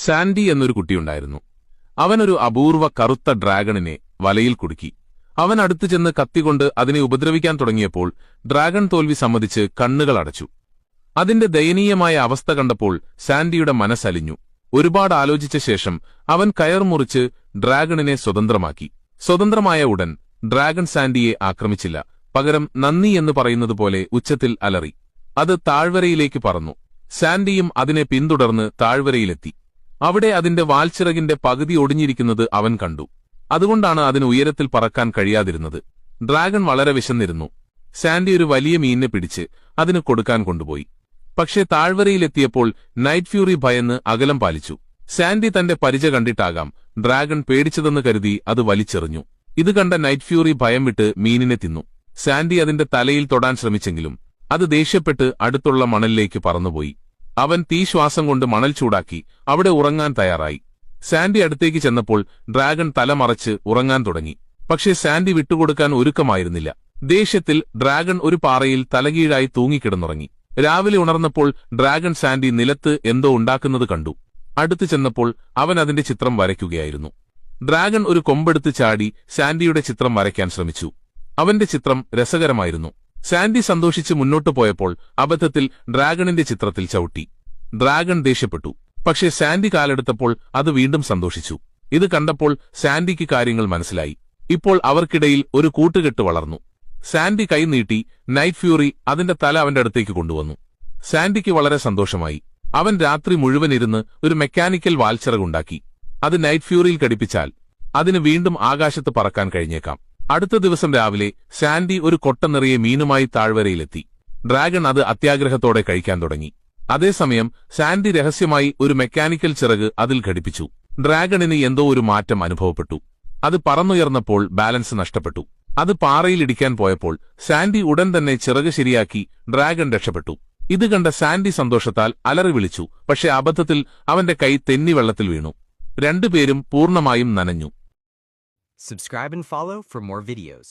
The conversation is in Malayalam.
സാൻഡി എന്നൊരു കുട്ടിയുണ്ടായിരുന്നു. അവനൊരു അപൂർവ കറുത്ത ഡ്രാഗണിനെ വലയിൽ കുടുക്കി. അവൻ അടുത്തു ചെന്ന് കത്തികൊണ്ട് അതിനെ ഉപദ്രവിക്കാൻ തുടങ്ങിയപ്പോൾ ഡ്രാഗൺ തോൽവി സമ്മതിച്ച് കണ്ണുകൾ അടച്ചു. അതിന്റെ ദയനീയമായ അവസ്ഥ കണ്ടപ്പോൾ സാൻഡിയുടെ മനസ്സലിഞ്ഞു. ഒരുപാട് ആലോചിച്ച ശേഷം അവൻ കയർ മുറിച്ച് ഡ്രാഗണിനെ സ്വതന്ത്രമാക്കി. സ്വതന്ത്രമായ ഉടൻ ഡ്രാഗൺ സാൻഡിയെ ആക്രമിച്ചില്ല. പകരം നന്ദി എന്ന് പറയുന്നതുപോലെ ഉച്ചത്തിൽ അലറി. അത് താഴ്വരയിലേക്ക് പറന്നു. സാൻഡിയും അതിനെ പിന്തുടർന്ന് താഴ്വരയിലെത്തി. അവിടെ അതിന്റെ വാൽച്ചിറകിന്റെ പകുതി ഒടിഞ്ഞിരിക്കുന്നത് അവൻ കണ്ടു. അതുകൊണ്ടാണ് അതിന് ഉയരത്തിൽ പറക്കാൻ കഴിയാതിരുന്നത്. ഡ്രാഗൺ വളരെ വിശന്നിരുന്നു. സാൻഡി ഒരു വലിയ മീനിനെ പിടിച്ച് അതിന് കൊടുക്കാൻ കൊണ്ടുപോയി. പക്ഷേ താഴ്വരയിലെത്തിയപ്പോൾ നൈറ്റ് ഫ്യൂറി ഭയന്ന് അകലം പാലിച്ചു. സാൻഡി തന്റെ പരിച കണ്ടിട്ടാകാം ഡ്രാഗൺ പേടിച്ചതെന്ന് കരുതി അത് വലിച്ചെറിഞ്ഞു. ഇത് കണ്ട നൈറ്റ് ഫ്യൂറി ഭയം വിട്ട് മീനിനെ തിന്നു. സാൻഡി അതിന്റെ തലയിൽ തൊടാൻ ശ്രമിച്ചെങ്കിലും അത് ദേഷ്യപ്പെട്ട് അടുത്തുള്ള മണലിലേക്ക് പറന്നുപോയി. അവൻ തീശ്വാസം കൊണ്ട് മണൽ ചൂടാക്കി അവിടെ ഉറങ്ങാൻ തയ്യാറായി. സാൻഡി അടുത്തേക്ക് ചെന്നപ്പോൾ ഡ്രാഗൺ തലമറച്ച് ഉറങ്ങാൻ തുടങ്ങി. പക്ഷേ സാൻഡി വിട്ടുകൊടുക്കാൻ ഒരുക്കമായിരുന്നില്ല. ദേഷ്യത്തിൽ ഡ്രാഗൺ ഒരു പാറയിൽ തലകീഴായി തൂങ്ങിക്കിടന്നുറങ്ങി. രാവിലെ ഉണർന്നപ്പോൾ ഡ്രാഗൺ സാൻഡി നിലത്ത് എന്തോ ഉണ്ടാക്കുന്നത് കണ്ടു. അടുത്തു ചെന്നപ്പോൾ അവൻ അതിന്റെ ചിത്രം വരയ്ക്കുകയായിരുന്നു. ഡ്രാഗൺ ഒരു കൊമ്പെടുത്ത് ചാടി സാൻഡിയുടെ ചിത്രം വരയ്ക്കാൻ ശ്രമിച്ചു. അവന്റെ ചിത്രം രസകരമായിരുന്നു. സാൻഡി സന്തോഷിച്ച് മുന്നോട്ടു പോയപ്പോൾ അബദ്ധത്തിൽ ഡ്രാഗണിന്റെ ചിത്രത്തിൽ ചവിട്ടി. ഡ്രാഗൺ ദേഷ്യപ്പെട്ടു. പക്ഷേ സാൻഡി കാലെടുത്തപ്പോൾ അത് വീണ്ടും സന്തോഷിച്ചു. ഇത് കണ്ടപ്പോൾ സാൻഡിക്ക് കാര്യങ്ങൾ മനസ്സിലായി. ഇപ്പോൾ അവർക്കിടയിൽ ഒരു കൂട്ടുകെട്ട് വളർന്നു. സാൻഡി കൈ നീട്ടി നൈറ്റ് ഫ്യൂറി അതിന്റെ തല അവന്റെ അടുത്തേക്ക് കൊണ്ടുവന്നു. സാൻഡിക്ക് വളരെ സന്തോഷമായി. അവൻ രാത്രി മുഴുവൻ ഇരുന്ന് ഒരു മെക്കാനിക്കൽ വാൽച്ചിറകുണ്ടാക്കി. അത് നൈറ്റ് ഫ്യൂറിയിൽ ഘടിപ്പിച്ചാൽ അതിന് വീണ്ടും ആകാശത്ത് പറക്കാൻ കഴിഞ്ഞേക്കാം. അടുത്ത ദിവസം രാവിലെ സാൻഡി ഒരു കൊട്ട നിറയെ മീനുമായി താഴ്വരയിലെത്തി. ഡ്രാഗൺ അത് അത്യാഗ്രഹത്തോടെ കഴിക്കാൻ തുടങ്ങി. അതേസമയം സാൻഡി രഹസ്യമായി ഒരു മെക്കാനിക്കൽ ചിറക് അതിൽ ഘടിപ്പിച്ചു. ഡ്രാഗണിന് എന്തോ ഒരു മാറ്റം അനുഭവപ്പെട്ടു. അത് പറന്നുയർന്നപ്പോൾ ബാലൻസ് നഷ്ടപ്പെട്ടു. അത് പാറയിലിടിക്കാൻ പോയപ്പോൾ സാൻഡി ഉടൻ തന്നെ ചിറക് ശരിയാക്കി. ഡ്രാഗൺ രക്ഷപ്പെട്ടു. ഇത് കണ്ട സാൻഡി സന്തോഷത്താൽ അലറി വിളിച്ചു. പക്ഷേ അബദ്ധത്തിൽ അവന്റെ കൈ തെന്നി വെള്ളത്തിൽ വീണു. രണ്ടുപേരും പൂർണ്ണമായും നനഞ്ഞു. Subscribe and follow for more videos.